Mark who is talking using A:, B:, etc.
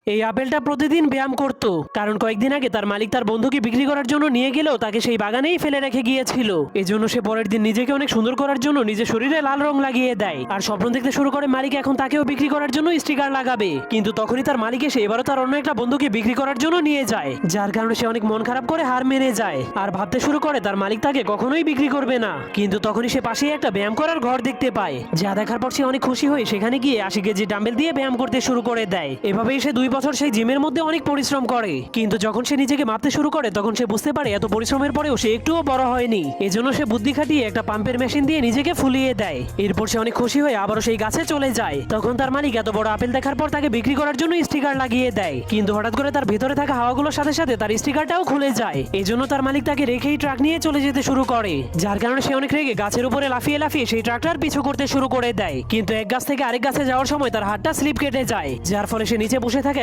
A: এই আপেলটা প্রতিদিন ব্যায়াম করত, কারণ কয়েকদিন আগে তার মালিক তার বন্ধুকে বিক্রি করার জন্য নিয়ে গেলেও তাকে সেই বাগানেই ফেলে রেখে গিয়েছিল। এজন্য সে পরের দিন নিজেকে অনেক সুন্দর করার জন্য নিজের শরীরে লাল রং লাগিয়ে দেয় আর স্বপ্ন দেখতে শুরু করে মালিক এখন তাকেও বিক্রি করার জন্য স্টিকার লাগাবে। কিন্তু তখনই তার মালিক এসে এবারও তার অন্য একটা বন্ধুকে বিক্রি করার জন্য নিয়ে যায়, যার কারণে সে অনেক মন খারাপ করে হার মেনে যায় আর ভাবতে শুরু করে তার মালিক তাকে কখনোই বিক্রি করবে না। কিন্তু তখনই সে পাশেই একটা ব্যায়াম করার ঘর দেখতে পায়, যা দেখার পর সে অনেক খুশি হয়ে সেখানে গিয়ে 80 কেজি ডাম্বেল দিয়ে ব্যায়াম করতে শুরু করে দেয়। এভাবেই সে 2 বছর সেই জিমের মধ্যে অনেক পরিশ্রম করে, কিন্তু যখন সে নিজেকে মাপতে শুরু করে তখন সে বুঝতে পারে এত পরিশ্রমের পরেও সে একটুও বড় হয়নি। এজন্য সে বুদ্ধি খাটিয়ে একটা পাম্পের মেশিন দিয়ে নিজেকে ফুলিয়ে দেয়। এরপর সে অনেক খুশি হয়ে আবারও সেই গাছে চলে যায়। তখন তার মালিক এত বড় আপেল দেখার পর তাকে বিক্রি করার জন্য স্টিকার লাগিয়ে দেয়, কিন্তু হঠাৎ করে তার ভিতরে থাকা হাওয়াগুলোর সাথে সাথে তার স্টিকারটাও খুলে যায়। এজন্য তার মালিক তাকে রেখেই ট্রাক নিয়ে চলে যেতে শুরু করে, যার কারণে সে অনেক রেগে গাছের উপরে লাফিয়ে লাফিয়ে সেই ট্রাকটার পিছু করতে শুরু করে দেয়। কিন্তু এক গাছ থেকে আরেক গাছে যাওয়ার সময় তার হাতটা স্লিপ কেটে যায়, যার ফলে সে নিচে বসে থাকা